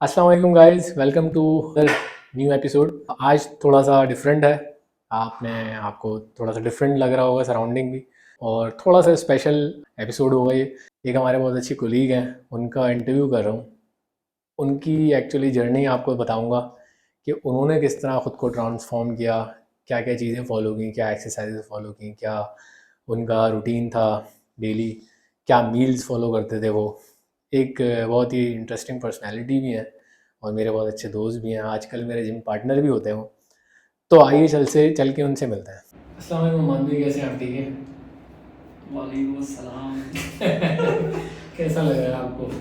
अस्सलाम वालेकुम guys, welcome to new episode. आज थोड़ा सा डिफरेंट है। आपने आपको थोड़ा सा डिफरेंट लग रहा होगा सराउंडिंग भी, और थोड़ा सा स्पेशल एपिसोड होगा ये। एक हमारे बहुत अच्छी कोलीग हैं, उनका इंटरव्यू कर रहा हूँ। उनकी एक्चुअली जर्नी आपको बताऊँगा कि उन्होंने किस तरह ख़ुद को ट्रांसफॉर्म किया, क्या क्या चीज़ें फॉलो की, क्या एक्सरसाइजेज फॉलो की, क्या उनका रूटीन था डेली, क्या मील्स फॉलो करते थे वो। एक बहुत ही इंटरेस्टिंग पर्सनैलिटी भी है और मेरे बहुत अच्छे दोस्त भी हैं, आजकल मेरे जिम पार्टनर भी होते हैं वो। तो आइए चल के उनसे मिलते हैं। अस्सलाम वालेकुम मान भाई, कैसे हैं आप? ठीक है। वालेकुम अस्सलाम। कैसा लग रहा है आपको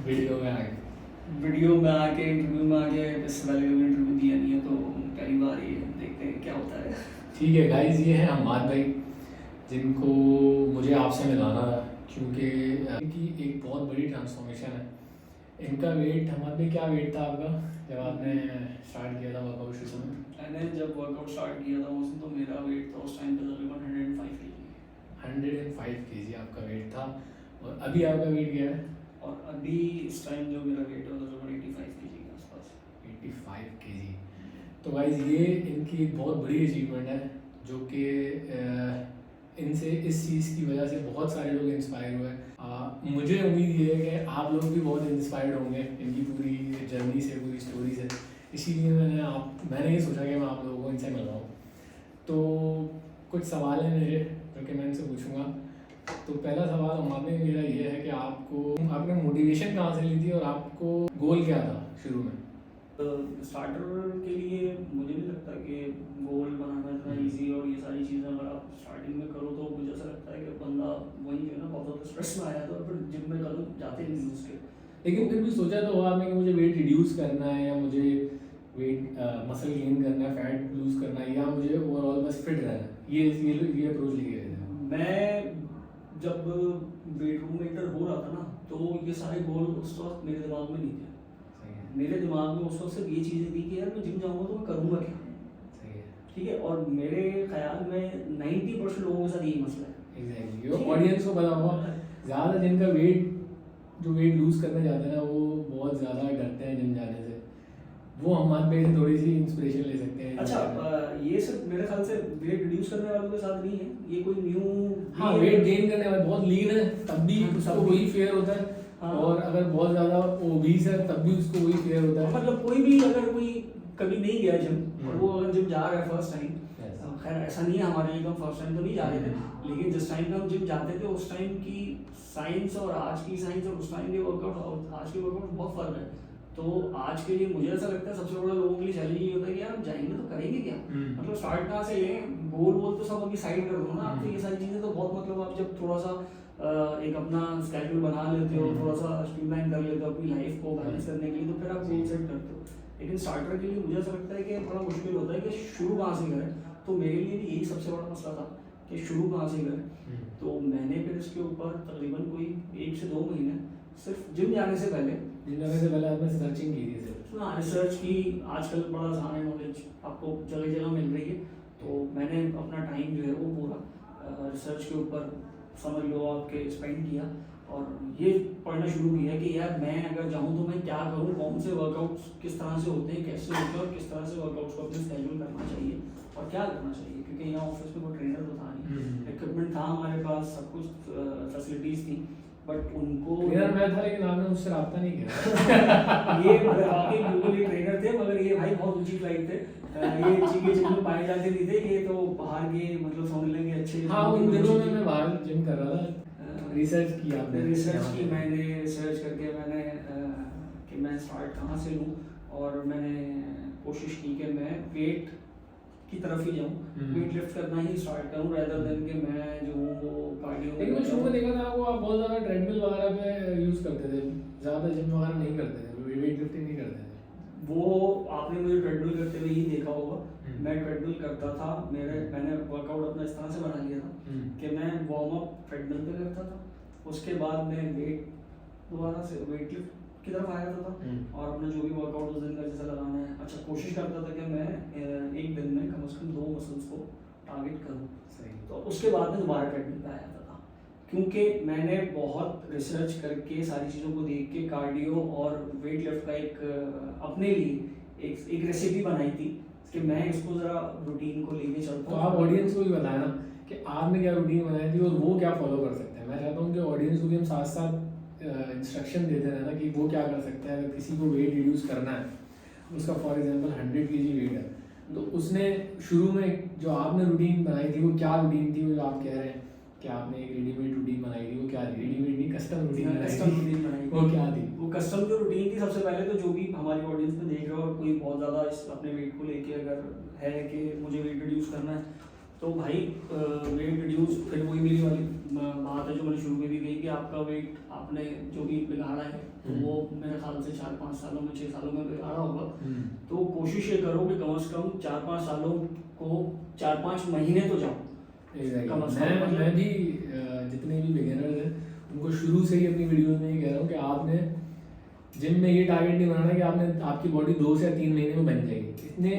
वीडियो में आके? वीडियो में आके, इंटरव्यू में आके, इससे पहले कभी इंटरव्यू दिया नहीं है तो पहली बार ही है, देखते हैं क्या होता है। ठीक है गाइस, ये है हमाद भाई, जिनको मुझे आपसे मिलाना था क्योंकि इनकी एक बहुत बड़ी ट्रांसफॉर्मेशन है। इनका वेट, हमाद भाई क्या वेट था आपका जब आपने स्टार्ट किया था वर्कआउट शुरू में? मैंने जब वर्कआउट स्टार्ट किया था उस दिन तो मेरा वेट था उस टाइम पे तकरीबन 105 kg। 105 केजी आपका वेट था, और अभी आपका वेट क्या है? और अभी इस टाइम जो मेरा वेट है वो तकरीबन 85 kg के आसपास। 85 केजी। तो गाइज ये इनकी एक बहुत बड़ी अचीवमेंट है, जो कि इनसे इस चीज़ की वजह से बहुत सारे लोग इंस्पायर हुए। मुझे उम्मीद ये है कि आप लोग भी बहुत इंस्पायर्ड होंगे इनकी पूरी जर्नी से, पूरी स्टोरी से। इसीलिए मैंने ये सोचा कि मैं आप लोगों को इनसे मिलवाऊँ। तो कुछ सवाल हैं मेरे जो कि मैं इनसे पूछूंगा। तो पहला सवाल हमारे मेरा ये है कि आपने मोटिवेशन कहाँ से ली थी और आपको गोल क्या था शुरू में? स्टार्टर के लिए मुझे नहीं लगता कि गोल बनाना इतना ईजी, और ये सारी चीज़ें अगर आप स्टार्टिंग में करो तो मुझे ऐसा लगता है कि बंदा वही जो है ना बहुत ज़्यादा स्ट्रेस में आया था, फिर जिम में कदम जाते नहीं उसके। लेकिन फिर भी सोचा तो होगा आपने कि मुझे वेट रिड्यूस करना है, या मुझे वेट मसल गेन करना है, फैट लूज करना है, या मुझे ओवरऑल बस फिट रहना है, ये अप्रोच लेके गए थे? मैं जब वेट रूम में इंटर हो रहा था ना तो ये सारे गोल उस वक्त मेरे दिमाग में नहीं थे। सही है। मेरे दिमाग में उस वक्त सिर्फ ये चीज़ें थी कि यार मैं जिम जाऊँगा तो मैं करूँगा क्या। सही है। ठीक है, और मेरे ख्याल में 90% लोगों के साथ यही मसला है। एग्जैक्टली, ऑडियंस को पता होगा ज़्यादा जिनका वेट लूज़ करना चाहते हैं ना, वो बहुत ज़्यादा डरते हैं जिम जाने से। वो हमारे पे से थोड़ी सी इंस्पिरेशन ले सकते हैं। अच्छा, ये सिर्फ मेरे ख्याल से वेट रिड्यूस करने वालों के साथ नहीं है, ये कोई न्यू। हाँ, वेट गेन करने वाले बहुत लीन है तब भी उसको वही फेयर होता है। हाँ। और अगर बहुत ज़्यादा ओबीस है तब भी उसको वही फेयर होता है। मतलब कोई भी अगर कोई कभी नहीं गया जिम और वो अगर जिम जा रहा है फर्स्ट टाइम, खैर ऐसा नहीं है हमारे लिए, हम फर्स्ट टाइम तो नहीं जा रहे थे, लेकिन जिस टाइम पे हम जिम जाते थे उस टाइम की साइंस और आज की साइंस और उस टाइम के वर्कआउट, आज के वर्कआउट बहुत फर्क है। तो आज के लिए मुझे ऐसा लगता है सबसे बड़ा लोगों के लिए चैलेंज ये होता है कि यार हम जाएंगे तो करेंगे क्या। मतलब स्टार्ट कहाँ से लें, गोल तो सब अभी साइड कर दो ना, आप तो ये सारी चीज़ें तो बहुत, मतलब आप जब थोड़ा सा एक अपना स्केड्यूल बना लेते हो, थोड़ा सा स्ट्रीमलाइन कर लेते हो अपनी लाइफ को बैलेंस करने के लिए, तो फिर आप गोल सेट करते हो। लेकिन स्टार्टर के लिए मुझे ऐसा लगता है कि बड़ा मुश्किल होता है कि शुरू कहाँ से करें। तो मेरे लिए भी यही सबसे बड़ा मसला था कि शुरू कहाँ से करें। तो मैंने फिर इसके ऊपर तकरीबन कोई 1 से 2 महीने सिर्फ जिम जाने से पहले आपने सर्चिंग की थी सिर्फ? हाँ, रिसर्च की। आजकल बड़ा आसान है, नॉलेज आपको जगह जगह मिल रही है। तो मैंने अपना टाइम जो है वो पूरा रिसर्च के ऊपर समझ लो आपके स्पेंड किया, और ये पढ़ना शुरू किया कि यार मैं अगर जाऊँ तो मैं क्या करूँ, कौन से वर्कआउट्स किस तरह से होते हैं, कैसे होते हैं, और किस तरह से वर्कआउट्स को अपने स्केड्यूल करना चाहिए और क्या करना चाहिए। क्योंकि यहाँ ऑफिस में कोई ट्रेनर तो था नहीं, इक्विपमेंट था हमारे पास, सब कुछ फैसिलिटीज़ थी, बट उनको ट्रेनर मैं था लेकिन आपने मुझसे रब्ता नहीं किया। ये वाकई बिल्कुल ये ट्रेनर थे, मगर ये भाई बहुत ऊंची फ्लाइट थे। ये चीज़ें पाए जाते नहीं थे, ये तो बाहर के मतलब समझ लेंगे अच्छे। हाँ, उन दिनों में मैं बाहर जिम कर रहा था। रिसर्च की आपने? रिसर्च की मैंने, रिसर्च करके मैंने कि मैं स्टार्ट कहाँ से लूँ, और मैंने कोशिश की कि मैं वेट की तरफ ही जाऊँ, वेट लिफ्ट करना ही स्टार्ट करूँ रेदर देन कि मैं जो हूँ वो कार्डियो। लेकिन मैं शुरू में देखा था आपको, आप बहुत ज़्यादा ट्रेडमिल वगैरह पे यूज़ करते थे, ज़्यादा जिम वगैरह नहीं करते थे, वेट लिफ्टिंग नहीं करते थे। वो आपने मुझे ट्रेडमिल करते हुए ही देखा होगा। मैं ट्रेडमिल करता था, मैंने वर्कआउट अपना इस तरह से बना लिया था कि मैं वार्म अप ट्रेडमिल पे करता था, उसके बाद मैं वेट दोबारा से वेट लिफ्ट की तरफ आ जाता था, और अपना जो भी वर्कआउट उस दिन का जैसा लगाना है, अच्छा कोशिश करता था कि मैं एक दिन में कम से कम 2 मसल्स को टारगेट करूँ। सही। तो उसके बाद में दोबारा ट्रेडमिल पे आ जाता था, क्योंकि मैंने बहुत रिसर्च करके सारी चीज़ों को देख के कार्डियो और वेट लिफ्ट का एक अपने लिए एक रेसिपी बनाई थी कि मैं इसको ज़रा रूटीन को लेके चलता तो हूँ। आप ऑडियंस को भी बताएं ना कि आपने क्या रूटीन बनाई थी और वो क्या फॉलो कर सकते हैं। मैं चाहता हूँ कि ऑडियंस को भी हम साथ साथ इंस्ट्रक्शन देते रहे ना कि वो क्या कर सकते हैं। अगर किसी को वेट रिड्यूस करना है, उसका फॉर एग्जांपल 100 kg वेट है, तो उसने शुरू में जो आपने रूटीन बनाई थी वो क्या रूटीन थी, वो जो आप कह रहे हैं कि आपने एक रेडीमेड रूटीन बनाई थी, वो क्या थी? रेडीमेड नहीं, कस्टम रूटीन बनाई थी, वो क्या थी? वो कस्टम जो रूटीन थी, सबसे पहले तो जो भी हमारी ऑडियंस में देख रहे हो और कोई बहुत ज़्यादा इस अपने वेट को लेके अगर है कि मुझे वेट रिड्यूस करना है, तो भाई वेट रिड्यूस फिर वही मेरी वाली बात है जो मैंने शुरू में भी कही कि आपका वेट आपने जो भी बिगाड़ा है तो वो मेरे ख्याल से 4-5 सालों में 6 सालों में बिगाड़ा होगा। तो कोशिश ये करो कि कम से कम 4-5 सालों को 4-5 महीने तो जाओ। मैं भी जितने भी बिगिनर्स हैं उनको शुरू से ही अपनी वीडियो में ये कह रहा हूँ कि आपने जिम में ये टारगेट नहीं बनाना कि आपने आपकी बॉडी 2 से 3 महीने में बन जाएगी।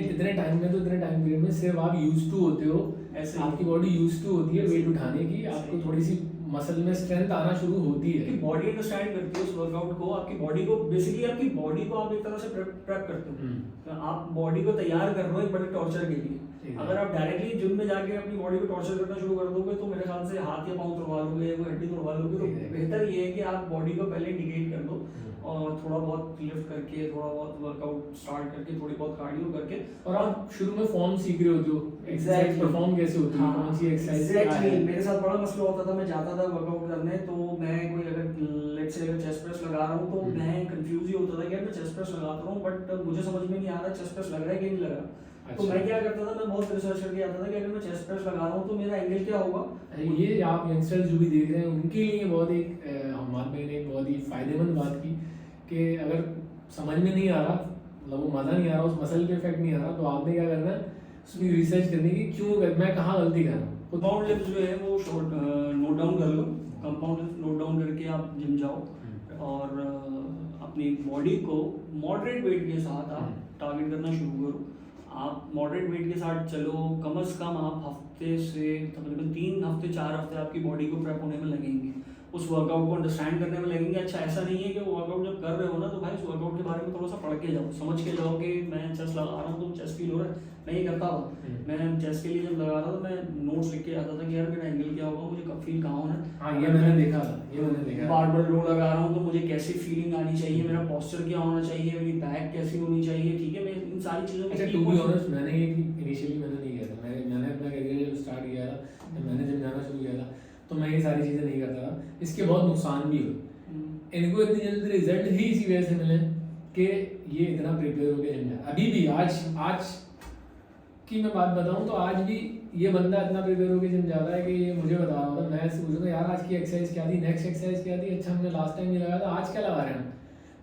इतने टाइम में, तो इतने टाइम पीरियड में सिर्फ आप यूज टू होते हो, ऐसे आपकी बॉडी यूज टू होती है वेट उठाने की, आपको थोड़ी सी मसल में स्ट्रेंथ आना शुरू होती है। बॉडी अंडरस्टैंड करती है उस वर्कआउट को, आपकी बॉडी को बेसिकली आपकी बॉडी को आप एक तरह से प्रेप करते हो। तो आप बॉडी को तैयार कर रहे हो एक बड़े टॉर्चर के लिए। अगर आप डायरेक्टली जिम में जाके अपनी बॉडी को टॉर्चर करना शुरू कर दोगे तो मेरे ख्याल से हाथ या पाँव तोड़वा लोगे, वो हड्डी तोड़वा लोगे। तो बेहतर ये है कि आप बॉडी को पहले इंडिकेट कर दो और थोड़ा बहुत लिफ्ट करके, थोड़ा बहुत वर्कआउट स्टार्ट करके, थोड़ी बहुत कार्डियो करके, और आप शुरू में फॉर्म सीख रहे होते हो, एक्सरसाइज परफॉर्म कैसे होती है, कौन सी एक्सरसाइज क्या है। मेरे साथ बड़ा मसला होता था, मैं जाता था वर्कआउट करने तो मैं कोई अगर लेट्स से अगर चेस्ट प्रेस लगा रहा हूँ तो मैं कंफ्यूज ही होता था कि यार मैं चेस्ट प्रेस लगाता रहा हूँ बट मुझे समझ में नहीं आ रहा चेस्ट प्रेस लग रहा है कि नहीं लग रहा। तो मैं क्या करता था, मैं बहुत रिसर्च करके आता था कि अगर मैं चेस्ट प्रेस लगा रहा हूँ तो मेरा एंगल क्या होगा। ये आप यंगस्टर्स जो भी देख रहे हैं उनके लिए बहुत एक हमारे ने बहुत ही फायदेमंद बात की कि अगर समझ में नहीं आ रहा, मतलब वो मज़ा नहीं आ रहा, उस मसल पे इफेक्ट नहीं आ रहा, तो आपने क्या करना है उसमें रिसर्च करने की क्यों मैं कहाँ गलती कर रहा हूँ। कंपाउंड लिफ्ट जो है वो नोट डाउन कर लो, कंपाउंड लिफ्ट नोट डाउन करके आप जिम जाओ और अपनी बॉडी को मॉडरेट वेट के साथ आप टारगेट करना शुरू करो। आप मॉडरेट वेट के साथ चलो, कम से कम आप हफ्ते से तकरीबन 3 हफ्ते 4 हफ्ते आपकी बॉडी को प्रेप होने में लगेंगे, उस वर्कआउट को अंडरस्टैंड करने में लगेंगे। अच्छा ऐसा नहीं है कि वो वर्कआउट जब कर रहे हो ना तो भाई उस वर्कआउट के बारे में थोड़ा सा पढ़ के जाओ, समझ के जाओ कि मैं चेस्ट लगा रहा हूँ तो चेस्ट फील हो रहा है। मैं ये करता था, मैं चेस्ट के लिए जब लगा रहा था तो मैं नोट्स लिख के आता था कि यार मेरा एंगल क्या होगा, मुझे कब फील कहाँ होना है। हाँ ये मैंने देखा बारबल रो लगा रहा हूँ तो मुझे कैसी फीलिंग आनी चाहिए, मेरा पोस्चर क्या होना चाहिए, मेरी बैक कैसी होनी चाहिए, ठीक है। मैं इन सारी चीज़ों अच्छा टू बी ऑनेस्ट मैंने ये इनिशियली मैंने नहीं किया था। मैंने अपना करियर जब स्टार्ट किया था, जब मैंने जिम जाना शुरू किया था तो मैं ये सारी चीज़ें नहीं करता था। इसके बहुत नुकसान भी हुए, इनको इतनी जल्दी रिजल्ट ही इसी वजह से मिले कि ये इतना प्रिपेयर होकर जिम जाए। अभी भी आज की मैं बात बताऊं तो आज भी ये बंदा इतना प्रिपेयर होकर जिम जाता है कि ये मुझे बता रहा होता, मैं इससे पूछूंगा यार आज की एक्सरसाइज क्या थी, नेक्स्ट एक्सरसाइज क्या थी, अच्छा हमने लास्ट टाइम ये लगाया था, आज क्या लगा रहे हैं हम।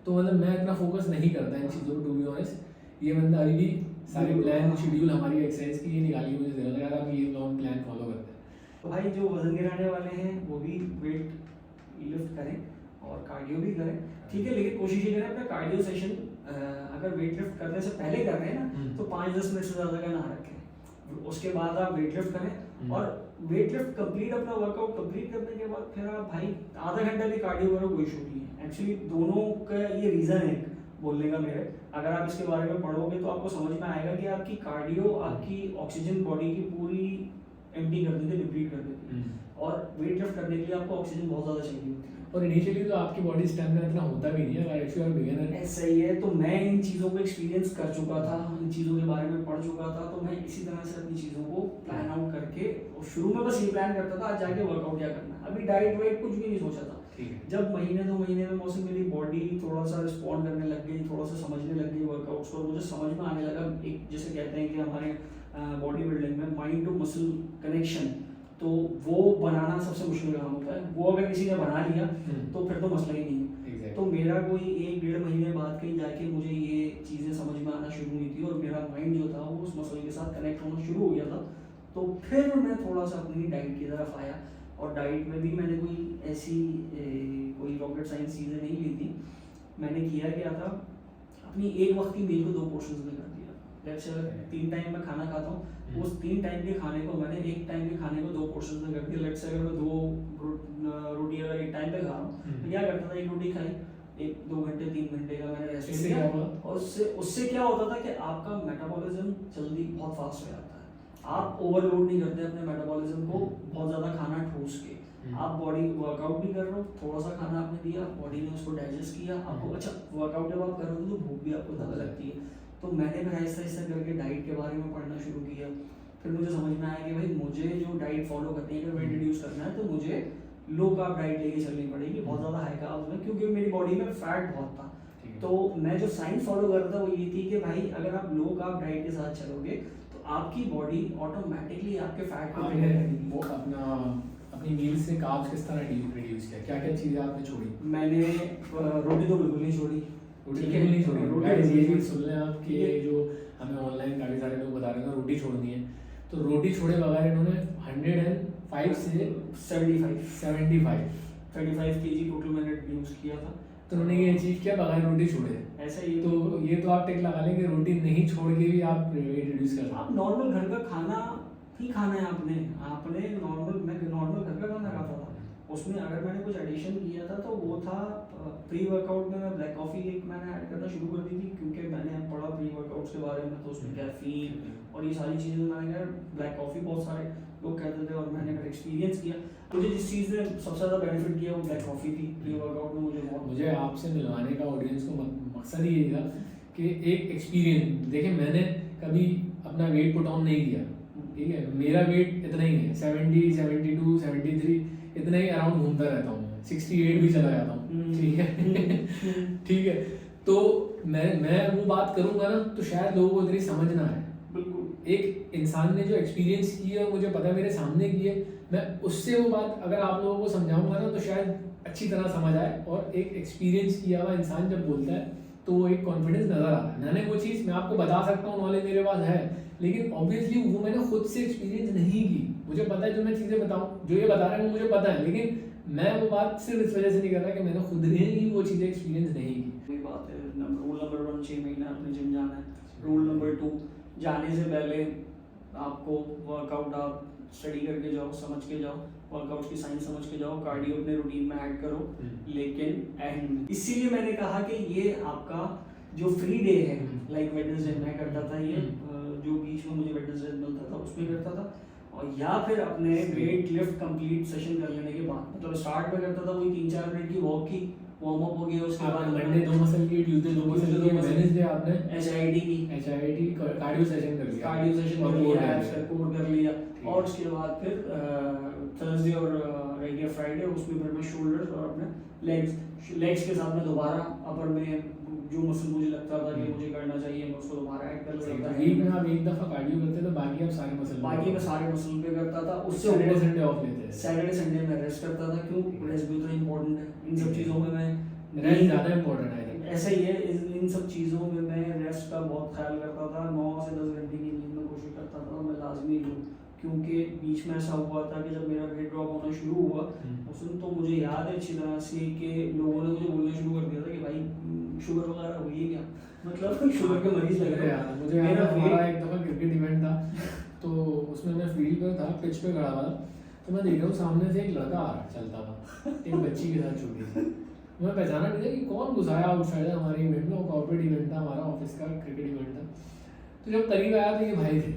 तो मतलब मैं इतना फोकस नहीं करता इन चीज़ों पर टू बी ऑनेस्ट। ये बंदा अभी भी सारी प्लान शेड्यूल हमारी एक्सरसाइज की ये निकाली मुझे दे रहा था, यार आप ये लॉन्ग प्लान फॉलो करते हैं। तो भाई जो वजन गिराने वाले हैं वो भी वेट लिफ्ट करें और कार्डियो भी करें, ठीक है। लेकिन कोशिश ये करें अपना कार्डियो सेशन अगर वेट लिफ्ट करने से पहले कर रहे हैं ना तो 5-10 मिनट से ज़्यादा का ना रखें। उसके बाद आप वेट लिफ्ट करें और वेट लिफ्ट कंप्लीट अपना वर्कआउट कंप्लीट करने के बाद फिर आप भाई आधा घंटा भी कार्डियो करो, कोई इशू नहीं है। एक्चुअली दोनों का ये रीज़न है बोलने का मेरे, अगर आप इसके बारे में पढ़ोगे तो आपको समझ में आएगा कि आपकी कार्डियो आपकी ऑक्सीजन बॉडी की पूरी एम्प्टी कर देते, डिप्लीट कर देते और वेट लिफ्ट करने के लिए आपको ऑक्सीजन बहुत ज़्यादा चाहिए होती है। और इनिशियली तो आपकी बॉडी स्टैमिना इतना होता भी नहीं है अगर यू आर बिगिनर। ऐसा ही है, तो मैं इन चीज़ों को एक्सपीरियंस कर चुका था, इन चीज़ों के बारे में पढ़ चुका था, तो मैं इसी तरह से अपनी चीज़ों को प्लान आउट करके और शुरू में बस ये प्लान करता था आज जाके वर्कआउट क्या करना है। अभी डाइट वाइट कुछ भी नहीं सोचा था। जब महीने 2 महीने में मौसम मेरी बॉडी थोड़ा सा रिस्पॉन्ड करने लग गई, थोड़ा सा समझने लग गई वर्कआउट्स को, मुझे समझ में आने लगा एक जैसे कहते हैं कि हमारे बॉडी बिल्डिंग में माइंड टू मसल कनेक्शन, तो वो बनाना सबसे मुश्किल काम होता है। वो अगर किसी ने बना लिया तो फिर तो मसला ही नहीं है। तो मेरा कोई 1-1.5 महीने बाद कहीं जाके मुझे ये चीज़ें समझ में आना शुरू हुई थी और मेरा माइंड जो था वो उस मसल के साथ कनेक्ट होना शुरू हो गया था। तो फिर मैं थोड़ा सा अपनी डाइट की तरफ आया और डाइट में भी मैंने कोई ऐसी कोई रॉकेट साइंस चीज़ें नहीं ली थी। मैंने किया क्या था, अपनी एक वक्त की मील को 2 पोर्शंस में कर दिया। लेट्स से 3 टाइम मैं खाना खाता हूँ, उस 3 टाइम के खाने को मैंने 1 टाइम के खाने को 2 पोर्शन में कर दिया। लेट्स से अगर मैं 2 रोटी अगर 1 टाइम पे खा रहा हूँ तो क्या करता था, 1 रोटी खाई, 1-2 घंटे 3 घंटे का मैंने रेस्ट इससे किया, क्या हुआ? और उससे क्या होता था कि आपका मेटाबॉलिज्म जल्दी बहुत फास्ट हो जाता है। आप ओवरलोड नहीं करते अपने मेटाबॉलिज्म को बहुत ज़्यादा खाना ठूस के। आप बॉडी वर्कआउट भी कर रहे हो, थोड़ा सा खाना आपने दिया, बॉडी ने उसको डाइजेस्ट किया, आपको अच्छा वर्कआउट जब आप कर रहे हो तो भूख भी आपको ज़्यादा लगती है। तो मैंने फिर ऐसा ऐसा करके डाइट के बारे में पढ़ना शुरू किया। फिर मुझे समझ में आया कि भाई मुझे जो डाइट फॉलो करनी है, अगर वेट रिड्यूस करना है तो मुझे लो कार्ब डाइट लेके चलनी पड़ेगी, बहुत ज़्यादा हाई कार्ब्स में, क्योंकि मेरी बॉडी में फैट बहुत था। तो मैं जो साइंस फॉलो करता था वो ये थी कि भाई अगर आप लो कार्ब डाइट के साथ चलोगे तो आपकी बॉडी ऑटोमेटिकली आपके फैट को आपने वो अपनी मील से कार्ब्स किस तरह रिड्यूस किया, क्या क्या चीज़ें आपने छोड़ी? मैंने रोटी तो बिल्कुल नहीं छोड़ी, रोटी ठीक है? बिल्कुल नहीं छोड़ी। रोटी गाइस ये बिल्कुल चीज़ सुन लें आप कि ये जो हमें ऑनलाइन काफ़ी सारे लोग बता रहे हैं रोटी छोड़नी है, तो रोटी छोड़े बगैर इन्होंने 105 से 75 35 kg टोटल मैंने रिड्यूस किया था। तो उन्होंने ये अचीव किया बगैर रोटी छोड़े। ऐसा ही तो ये तो आप टिक लगा लें कि रोटी नहीं छोड़ के भी आप वेट रिड्यूस कर सकते हैं। आप नॉर्मल घर का खाना ही खाना है आपने नॉर्मल, मैं नॉर्मल घर का खाना खाता था। उसमें अगर मैंने कुछ एडिशन किया था तो वो था प्री वर्कआउट में मैं ब्लैक कॉफ़ी एक मैंने ऐड करना शुरू कर दी थी, क्योंकि मैंने पढ़ा प्री वर्कआउट्स के बारे में, तो उसमें कैफीन और ये सारी चीज़ें मैंने कहा ब्लैक कॉफ़ी बहुत सारे लोग कहते थे और मैंने अगर एक्सपीरियंस किया, मुझे जिस चीज़ ने सबसे ज़्यादा बेनिफिट किया वो ब्लैक कॉफ़ी थी प्री वर्कआउट में। मुझे आपसे मिलवाने का ऑडियंस को मकसद ही यही था कि एक एक्सपीरियंस देखिए, मैंने कभी अपना वेट पुट ऑन नहीं किया, ठीक है, मेरा वेट इतना ही है 70, 72, 73 इतना ही अराउंड घूमता रहता हूँ, 68 भी चला जाता हूँ, ठीक है ठीक है। तो मैं वो बात करूँगा ना तो शायद लोगों को इतनी समझ ना आए। बिल्कुल एक इंसान ने जो एक्सपीरियंस की है और मुझे पता है मेरे सामने की है, मैं उससे वो बात अगर आप लोगों को समझाऊंगा ना तो शायद अच्छी तरह समझ आए। और एक एक्सपीरियंस किया हुआ इंसान जब बोलता है तो वो एक कॉन्फिडेंस नज़र आता है। मैंने वो चीज़ मैं आपको बता सकता हूँ, नॉलेज मेरे पास है, लेकिन ऑब्वियसली वो मैंने खुद से एक्सपीरियंस नहीं की। मुझे पता है जो मैं चीज़ें बताऊँ, जो ये बता रहे हैं वो मुझे पता है, लेकिन मैं वो बात सिर्फ इस वजह से नहीं कर रहा कि मैंने खुद ने ही वो चीज़ें एक्सपीरियंस नहीं की। वही बात है, रूल नंबर 1 6 महीने आपने जिम जाना है। रूल नंबर 2 जाने से पहले आपको वर्कआउट आप स्टडी करके जाओ, समझ के जाओ, वर्कआउट की साइंस समझ के जाओ, कार्डियो अपने रूटीन में ऐड करो, लेकिन एंड में इसीलिए मैंने कहा कि ये आपका जो फ्री डे है, लाइक वेडनेसडे मैं करता था ये, जो बीच में मुझे वेडनेसडे मिलता था उसमें करता था, और या फिर अपने वेट लिफ्ट कंप्लीट सेशन कर लेने के बाद, मतलब स्टार्ट में करता था वही 3-4 मिनट की वॉक की, वार्म अप हो गया, उसके बाद मंडे 2 मसल की, ट्यूसडे 2 मसल की, वेडनेसडे आपने HIIT की कार्डियो सेशन कर लिया, कोड कर लिया, और उसके बाद फिर थर्सडे और फ्राइडे उसमें फिर मैं शोल्डर्स और अपने लेग्स के साथ में दोबारा अपर में जो मसल मुझे लगता था कि मुझे करना चाहिए मैं उसको दोबारा ऐड कर लेता था। वीक में आप एक दफा कार्डियो करते थे, बाकी आप सारे मसल पे करता था। उससे सैटरडे संडे ऑफ लेते थे, सैटरडे संडे में रेस्ट करता था। क्यों? रेस्ट भी उतना इम्पोर्टेंट है इन सब चीज़ों में, मैं रेस्ट ज़्यादा इम्पोर्टेंट है। ऐसा ही है, इन सब चीज़ों में मैं रेस्ट का बहुत ख्याल करता था। 9 से 10 घंटे की नींद में कोशिश करता था मैं लाजमी लूँ, क्योंकि बीच में ऐसा हुआ था कि जब मेरा वेट ड्रॉप होना शुरू हुआ उस दिन, तो मुझे याद है अच्छी तरह से कि लोगों ने मुझे बोलना शुरू कर दिया था कि भाई शुगर वगैरह हुई है क्या, मतलब शुगर के मरीज लग रहे हैं। मुझे याद है हमारा एक दफ़ा क्रिकेट इवेंट था, तो उसमें मैं फील्ड पर था, पिच पे खड़ा हुआ था, तो मैं देख रहा हूँ सामने से एक लड़का आ रहा चलता था एक बच्ची के साथ छोटी सी, मैं पहचाना नहीं था कि कौन घुसाया आउटसाइडर हमारे इवेंट में। वो कॉर्पोरेट इवेंट था हमारा, ऑफिस का क्रिकेट इवेंट था। तो जब करीब आया तो ये भाई थे,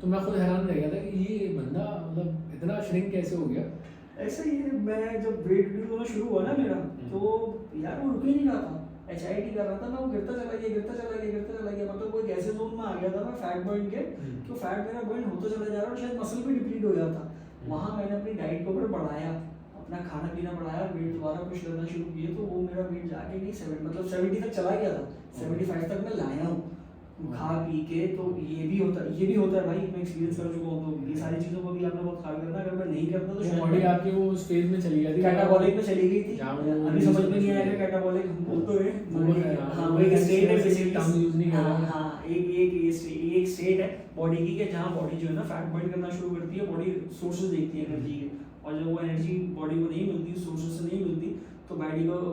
तो मैं खुद हैरान रह गया था कि ये बंदा मतलब इतना श्रिंक कैसे हो गया। ऐसा ही है, मैं जब वेट रिड्यूस होना शुरू हुआ ना मेरा, तो यार वो रुक ही नहीं रहा था, HIIT कर रहा था मैं, वो गिरता चला गया, मतलब कोई ऐसे जोन में आ गया था मैं फैट बर्न के, तो फैट मेरा बर्न होता चला जा रहा है और शायद मसल भी डिप्लीट हो जाता। वहाँ मैंने अपनी डाइट को बढ़ाया, अपना खाना पीना बढ़ाया, वेट दोबारा पुश करना शुरू किया, तो वो मेरा वेट जाके नहीं 70 तक चला गया था, 75 तक मैं लाया हूँ खा पी के। तो ये भी होता है भाई, मैं एक्सपीरियंस कर चुका हूँ, तो ये सारी चीज़ों को भी आपने बहुत ख्याल करना। अगर मैं नहीं करता तो बॉडी आपकी वो स्टेज में चली गई थी, कैटाबॉलिक में चली गई थी। अभी समझ में नहीं आएगा कैटाबॉलिक हम बोल तो रहे, हाँ वो एक स्टेट है बेसिकली, टर्म यूज नहीं कर रहा। हाँ एक स्टेट है बॉडी की कि जहाँ बॉडी जो है ना फैट बर्न करना शुरू करती है, बॉडी सोर्सेज देखती है एनर्जी के, और जब वो एनर्जी बॉडी को नहीं मिलती, सोर्सेज से नहीं मिलती, तो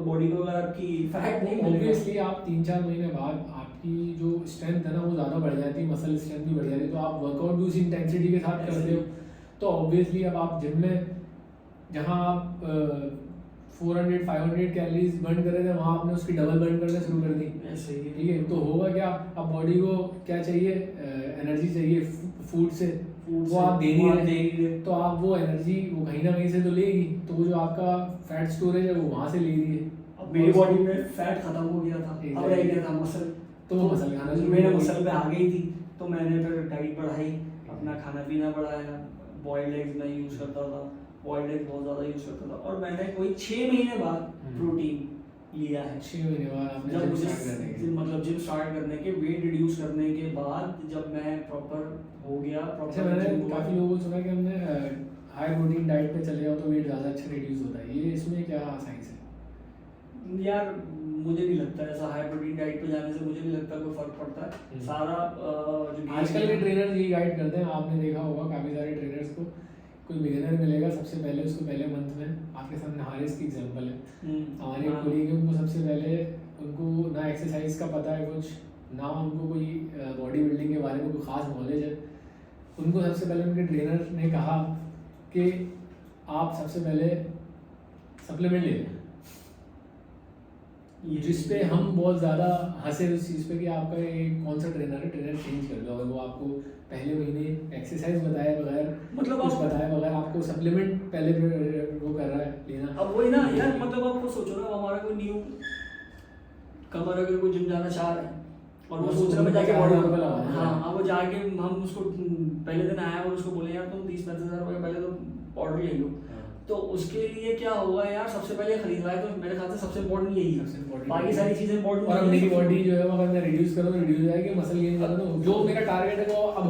बॉडी को अगर आपकी फैट नहीं मिलेगा, ऑब्वियसली आप 3-4 महीने बाद आपकी जो स्ट्रेंथ है ना वो ज़्यादा बढ़ जाती है, मसल स्ट्रेंथ भी बढ़ जाती है, तो आप वर्कआउट भी उसी इंटेंसिटी के साथ करते हो, तो ऑब्वियसली अब आप जिम में जहाँ आप 400-500 कैलोरीज बर्न कर रहे थे वहाँ आपने उसकी डबल बर्न करना शुरू कर दी। ऐसे ही ठीक है, तो होगा क्या, अब बॉडी को क्या चाहिए, एनर्जी चाहिए फूड से, वो आप दे रही है, तो आप वो एनर्जी वो कहीं ना कहीं से तो लेगी, तो वो जो आपका फैट स्टोरेज है वो वहाँ से ले रही है। अब मेरी बॉडी में फैट खत्म हो गया था, अब रह गया था मसल, तो वो मसल खाना शुरू मेरे हो गई। मसल पे आ गई थी, तो मैंने फिर डाइट बढ़ाई, अपना खाना पीना बढ़ाया, बॉइल्ड एग्स मैं यूज़ करता था, बॉइल्ड एग्स बहुत ज़्यादा यूज़ करता था, और मैंने कोई 6 महीने बाद प्रोटीन लिया है। 6 महीने बाद आपने जब जिम मुझे स्टार्ट करने के मतलब जिम स्टार्ट करने के, वेट रिड्यूस करने के बाद जब मैं प्रॉपर हो गया, अच्छा, प्रॉपर मैंने काफ़ी लोगों को सुना कि हमने हाई प्रोटीन डाइट पे चले जाओ तो वेट ज़्यादा अच्छा रिड्यूस होता है, ये इसमें क्या साइंस है? यार मुझे नहीं लगता ऐसा, हाई प्रोटीन डाइट पे जाने से मुझे नहीं लगता कोई फर्क पड़ता है। सारा जो आजकल के ट्रेनर यही गाइड करते हैं, आपने देखा होगा काफ़ी सारे ट्रेनर्स को, कोई बिगिनर मिलेगा सबसे पहले उसको पहले मंथ में, आपके सामने हारिस की एग्जांपल है, हमारे कोलीग उनको सबसे पहले उनको ना एक्सरसाइज का पता है कुछ, ना उनको कोई बॉडी बिल्डिंग के बारे में कोई ख़ास नॉलेज है, उनको सबसे पहले उनके ट्रेनर ने कहा कि आप सबसे पहले सप्लीमेंट ले लें, जिस पे हम बहुत ज़्यादा हंसे उस चीज़ पे कि आपका ये कौन सा ट्रेनर है, ट्रेनर चेंज कर दो। अगर वो आपको पहले महीने एक्सरसाइज बताए बगैर, मतलब कुछ बताए बगैर आपको सप्लीमेंट पहले वो कर रहा है लेना, अब वही ना यार, मतलब आपको सोचो ना, हमारा कोई न्यू कमर अगर कोई जिम जाना चाह रहा है और वो सोच रहा है मैं जाके बॉडी रुपये लगा, हाँ, अब वो जाके हम उसको पहले दिन आया और उसको बोले यार तुम 30-35 हज़ार रुपये पहले तो पाउडर ले लो, तो उसके लिए क्या होगा यार, सबसे पहले खरीद रहा है तो मेरे ख्याल से सबसे इम्पोर्टेंट यही है, बाकी सारी चीज़ें इम्पोर्टेंट और मेरी बॉडी जो है वो अगर मैं रिड्यूस करूँ तो रिड्यूस हो जाएगी, मसल गेन करूँ तो जो मेरा टारगेट है वो अब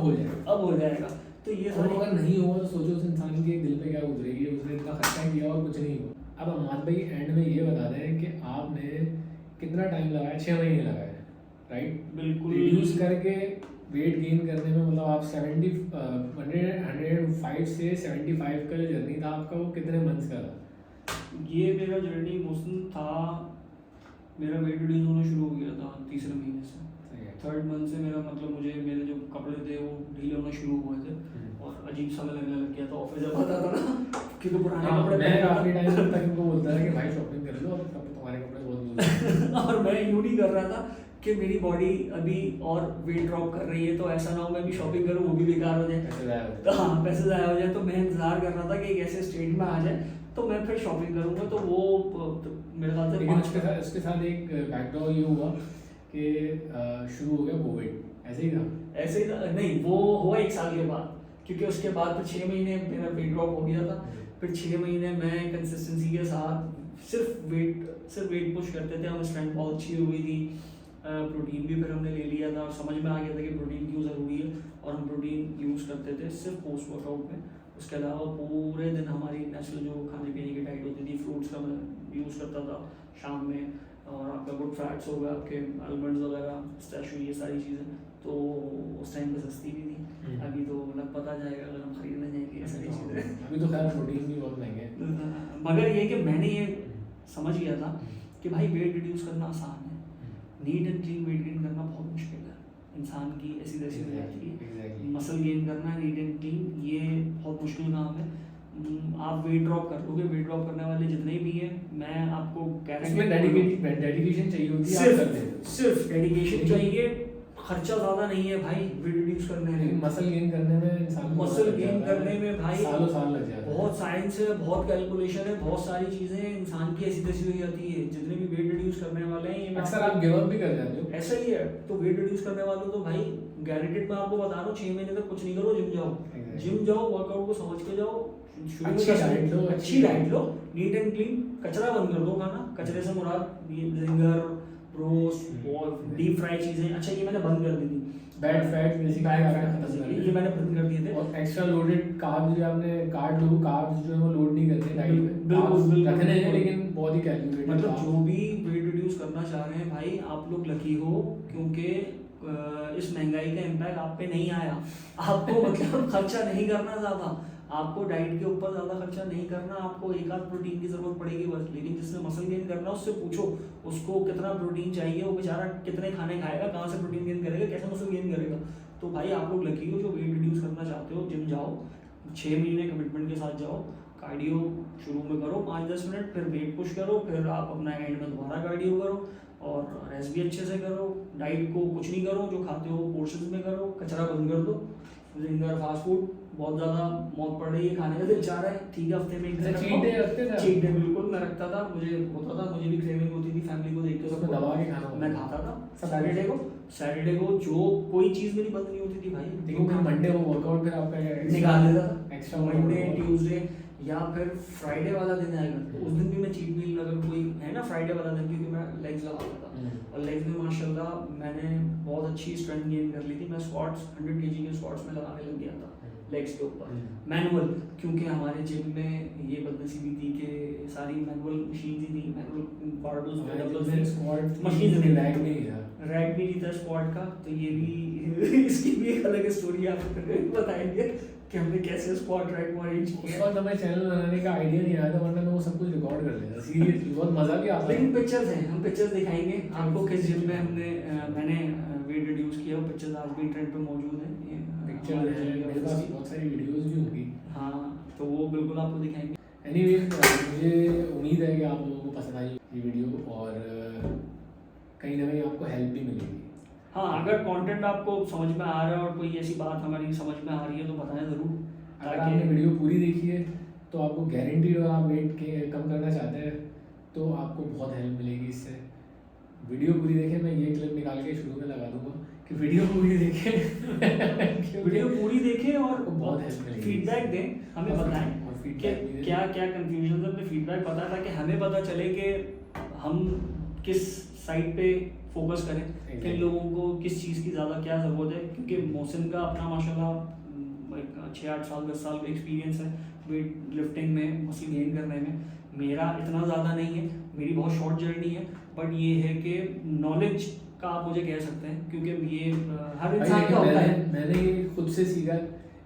हो जाएगा। तो ये और अगर नहीं हुआ तो सोचो उस इंसान के दिल पे क्या गुजरेगी, उसने इतना खर्चा किया और कुछ नहीं हुआ। अब अमाद भाई एंड में ये बता दें कि आपने कितना टाइम लगाया, 6 महीने लगाए, राइट? बिल्कुल रिड्यूस करके वेट गेन करने में, मतलब आप 105 से 75 का जो जर्नी था आपका वो कितने मंथ्स का था? ये मेरा जर्नी मोशन था, मेरा वेट रिड्यूस होना शुरू हो गया था तीसरे महीने से, थर्ड मंथ से मेरा मतलब मुझे मेरे जो कपड़े थे वो ढीले होना शुरू हुए थे और अजीब सा लगने लग गया था। ऑफिस जब आता था ना, क्योंकि पुराने कपड़े मैं काफ़ी टाइम तक इनको बोलता था कि भाई शॉपिंग कर लो, अब तुम्हारे कपड़े बहुत यूज और मैं यूँ नहीं कर रहा था कि मेरी बॉडी अभी और वेट ड्रॉप कर रही है तो ऐसा ना हो मैं भी शॉपिंग करूँ वो भी बेकार हो जाए, पैसे ज़ाया हो तो हाँ पैसे ज़ाया हो जाए। तो मैं इंतज़ार कर रहा था कि एक ऐसे स्टेट में आ जाए तो मैं फिर शॉपिंग करूँगा, तो वो तो मेरे ख्याल से लेकिन उसके साथ एक बैकड्रॉप ये हुआ कि शुरू हो गया कोविड, ऐसे ही था? ऐसे ही था नहीं, वो हुआ 1 साल के बाद, क्योंकि उसके बाद फिर 6 महीने मेरा वेट ड्रॉप हो गया था, फिर 6 महीने मैं कंसिस्टेंसी के साथ सिर्फ वेट पुश करते थे, हमें स्ट्रेंथ बहुत अच्छी हो गई थी, प्रोटीन भी फिर हमने ले लिया था और समझ में आ गया था कि प्रोटीन क्यों ज़रूरी है, और हम प्रोटीन यूज़ करते थे सिर्फ पोस्ट वर्कआउट में। उसके अलावा पूरे दिन हमारी नेचुरल जो खाने पीने की डाइट होती थी, फ्रूट्स का मैं यूज़ करता था शाम में, और आपका गुड फैट्स हो गया, आपके आलमंड्स वगैरह, स्टैशू, ये सारी चीज़ें तो उस टाइम पे सस्ती भी थी। अभी तो मतलब पता जाएगा अगर हम खरीदने जाएंगे ये सारी चीज़ें। अभी तो खैर प्रोटीन भी बहुत महंगे हैं, मगर ये कि मैंने ये समझ गया था कि भाई वेट रिड्यूस करना आसान है, neat and clean weight gain करना बहुत मुश्किल है, इंसान की ऐसी तैसी हो जाती है। मसल गेन करना नीट एंड क्लीन ये बहुत मुश्किल काम है। आप वेट ड्रॉप कर लोगे, वेट ड्रॉप करने वाले जितने भी हैं, मैं आपको डेडिकेशन चाहिए होती है, सिर्फ डेडिकेशन चाहिए, खर्चा ज़्यादा नहीं है भाई वेट रिड्यूस करने में। मसल गेन करने में इंसान को मसल गेन करने में भाई सालों साल लग जाता है, बहुत साइंस है, बहुत कैलकुलेशन है, बहुत सारी चीज़ें इंसान की ऐसी तैसी हो जाती है। जितने भी वेट रिड्यूस करने वाले हैं, ये अक्सर आप गिव अप भी कर जाते हो, ऐसा ही है। तो वेट रिड्यूस करने वालों तो भाई गारंटेड मैं आपको बता रहा हूँ 6 महीने तक कुछ नहीं करो, जिम जाओ, वर्कआउट को समझ के जाओ, अच्छी diet low, neat and clean, कचरा बंद कर दो खाना। कचरे से मुराद ये जिंगर, रोस्ट और डीप फ्राई चीज़ें, अच्छा ये मैंने बंद कर दी थी। बैड फैट ये मैंने बंद कर दिए थे। और एक्स्ट्रा लोडेड कार्ब्स जो आपने कार्ब्स जो है वो लोड नहीं करते डाइट में, बिल्कुल रखने हैं लेकिन बहुत ही कैलकुलेटेड। मतलब जो भी वेट रिड्यूस करना चाह रहे हैं भाई, आप लोग लकी हो, क्योंकि इस महंगाई का इम्पैक्ट आप पे नहीं आया। आपको मतलब खर्चा नहीं करना ज़्यादा, आपको डाइट के ऊपर ज़्यादा खर्चा नहीं करना, आपको एक आध प्रोटीन की ज़रूरत पड़ेगी बस। लेकिन जिसने मसल गेन करना उससे पूछो उसको कितना प्रोटीन चाहिए, वो बेचारा कितने खाने खाएगा, कहाँ से प्रोटीन गेन करेगा, कैसे मसल गेन करेगा। तो भाई आप लोग लकी हो जो वेट रिड्यूस करना चाहते हो, जिम जाओ, 6 महीने कमिटमेंट के साथ जाओ, कार्डियो शुरू में करो 5-10 मिनट, फिर वेट पुश करो, फिर आप अपना एंड में दोबारा कार्डियो करो और रेस्ट भी अच्छे से करो। डाइट को कुछ नहीं करो, जो खाते हो पोर्शंस में करो, कचरा बंद कर दो, जिंगर फास्ट फूड बहुत ज़्यादा मौत पड़ रही है, खाने का दिल चाह रहा है, ठीक है हफ्ते में एक दिन चीट डे रखते थे? चीट डे बिल्कुल मैं रखता था, मुझे होता था, मुझे भी क्रेविंग होती थी फैमिली को देख के, उसमें दबा के खाना मैं खाता था। सैटरडे को जो कोई चीज़ मेरी बंद नहीं होती थी भाई, लेकिन फिर मंडे को वर्कआउट फिर आपका निकाल देता था एक्स्ट्रा मंडे ट्यूसडे, या फिर फ्राइडे वाला दिन आएगा तो उस दिन भी मैं चीट मील, अगर कोई है ना फ्राइडे वाला दिन, क्योंकि मैं लेग्स लगाता था और लेग्स में माशाल्लाह मैंने बहुत अच्छी स्ट्रेंथ गेन कर ली थी। मैं स्क्वाट्स 100 kg के स्क्वाट्स में लगाने लग गया था लेग्स के ऊपर मैनुअल, क्योंकि हमारे जिम में ये बदनसीबी थी कि सारी मैनुअल मशीन ही थी, मैनुअल बारबल्स मशीन रैक भी नहीं था स्क्वाट का। तो ये भी इसकी भी एक अलग स्टोरी आपको बताएंगे कि हमने कैसे स्क्वाट रैक को अरेंज किया। उस वक्त हमें चैनल बनाने का आइडिया नहीं आया था, वरना मैं वो सब कुछ रिकॉर्ड कर लेता सीरियसली, बहुत मजा भी आता है। लेकिन पिक्चर्स हैं, हम पिक्चर्स दिखाएंगे आपको किस जिम में मैंने वेट रिड्यूस किया, वो पिक्चर्स आज भी इंटरनेट पे मौजूद हैं। पिक्चर है मेरे पास, बहुत सारी वीडियोस भी होंगी। हाँ तो वो बिल्कुल आपको दिखाएंगे। एनीवेज मुझे उम्मीद है कि आप लोगों को पसंद आई ये वीडियो और कहीं ना कहीं आपको हेल्प भी मिलेगी। हाँ अगर कंटेंट आपको समझ में आ रहा है और कोई ऐसी बात हमारी समझ में आ रही है तो बताएं ज़रूर। अगर आपने वीडियो पूरी देखी है तो आपको गारंटीड, अगर आप वेट के कम करना चाहते हैं तो आपको बहुत हेल्प मिलेगी इससे। वीडियो पूरी देखें, मैं ये क्लिप निकाल के शुरू में लगा दूंगा कि वीडियो पूरी देखें वीडियो पूरी देखें और बहुत हेल्प मिलेगी। फीडबैक दें, हमें बताएं कि क्या क्या कंफ्यूजन है, अपने फीडबैक पता था कि हमें पता चले कि हम किस साइड पे फोकस करें, किन लोगों को किस चीज़ की ज़्यादा क्या ज़रूरत है। क्योंकि मोहसिन का अपना माशाल्लाह 6-8 साल 10 साल का एक्सपीरियंस है वेट लिफ्टिंग में, मसल गेन करने में। मेरा इतना ज़्यादा नहीं है, मेरी बहुत शॉर्ट जर्नी है, बट ये है कि नॉलेज का आप मुझे कह सकते हैं, क्योंकि ये हर इंसान का होता है। मैंने ये खुद से सीखा,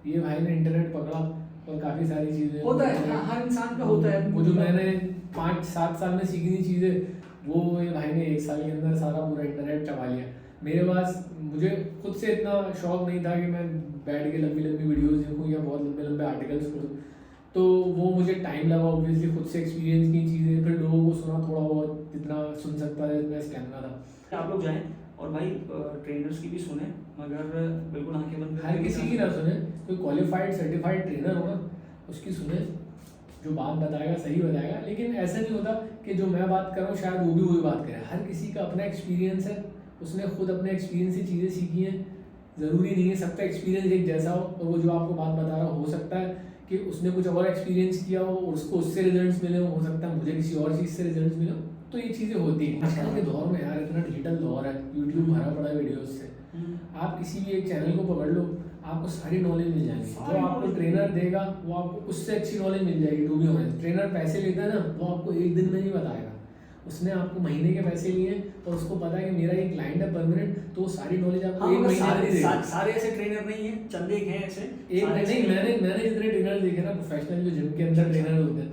ये भाई ने इंटरनेट पकड़ा और काफ़ी सारी चीज़ें होता है, हर इंसान का होता है। वो जो मैंने 5-7 साल में सीखी थी चीज़ें, वो ये भाई ने 1 साल के अंदर सारा पूरा इंटरनेट चबा लिया। मेरे पास, मुझे खुद से इतना शौक नहीं था कि मैं बैठ के लंबी लंबी वीडियोस देखूँ या बहुत लंबे लंबे आर्टिकल्स पढ़ूँ, तो वो मुझे टाइम लगा ऑब्वियसली, खुद से एक्सपीरियंस की चीज़ें, फिर लोगों को सुना, थोड़ा बहुत जितना सुन सकता है मैं स्टैमिना था। आप लोग जाएं और भाई ट्रेनर्स की भी सुने, मगर बिल्कुल आंखें बंद करके हर किसी की ना सुने, कोई क्वालिफाइड सर्टिफाइड ट्रेनर हो ना उसकी सुने, जो बात बताएगा सही बताएगा। लेकिन ऐसा नहीं होता कि जो मैं बात कर रहा हूँ शायद वो भी वही बात करे। हर किसी का अपना एक्सपीरियंस है, उसने खुद अपने एक्सपीरियंस से चीज़ें सीखी हैं। ज़रूरी नहीं है सबका एक्सपीरियंस एक जैसा हो, और वो जो आपको बात बता रहा हो सकता है कि उसने कुछ और एक्सपीरियंस किया हो और उसको उससे रिजल्ट्स मिले हो सकता है मुझे किसी और चीज़ से रिजल्ट्स मिले हो। तो ये चीज़ें होती हैं आजकल के दौर में यार, इतना डिजिटल दौर है, यूट्यूब भरा पड़ा है वीडियोस से। आप किसी भी एक चैनल को पकड़ लो, आपको सारी नॉलेज मिल जाएगी। जो आपको ट्रेनर देगा वो आपको उससे अच्छी नॉलेज मिल जाएगी। टू बी ऑनेस्ट, ट्रेनर पैसे लेता है ना, वो आपको एक दिन में नहीं बताएगा, उसने आपको महीने के पैसे लिए और उसको पता है कि मेरा एक क्लाइंट है परमानेंट, तो वो सारी नॉलेज आपको एक महीने में नहीं देगा। सारे ऐसे ट्रेनर नहीं है, चंद एक हैं ऐसे। एक नहीं, मैंने जितने ट्रेनर देखे ना प्रोफेशनल, जो जिम के अंदर ट्रेनर होते हैं,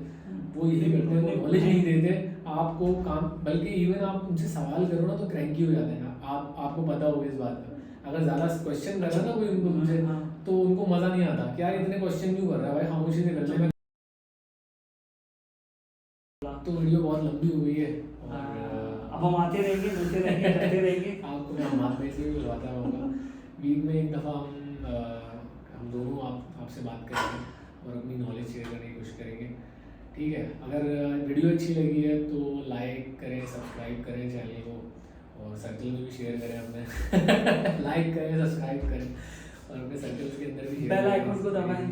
वो यही करते हैं, वो नॉलेज नहीं देते आपको काम, बल्कि इवन आप उनसे सवाल करो ना तो क्रैंकी हो जाते हैं। आपको पता होगा इस बात का। अगर ज़्यादा क्वेश्चन कर रहा ना कोई उनको तुमसे, तो उनको मज़ा नहीं आता कि यार इतने क्वेश्चन क्यों कर रहा है भाई, खामोशी से कर ले। तो वीडियो बहुत लंबी हो गई है और अब हम आते रहेंगे, मिलते रहेंगे, करते रहेंगे। आपको मैं हमारे में से भी बुलवाता रहूँगा। वीक में एक दफ़ा हम दोनों आपसे बात करेंगे और अपनी नॉलेज शेयर करने की कोशिश करेंगे, ठीक है। अगर वीडियो अच्छी लगी है तो लाइक करें, सब्सक्राइब करें चैनल को, और सर्कल में भी शेयर करें अपने लाइक करें, सब्सक्राइब करें और अपने सर्कल के अंदर भी बेल आइकन को दबाएं।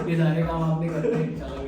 ये सारे काम आपने करते हैं।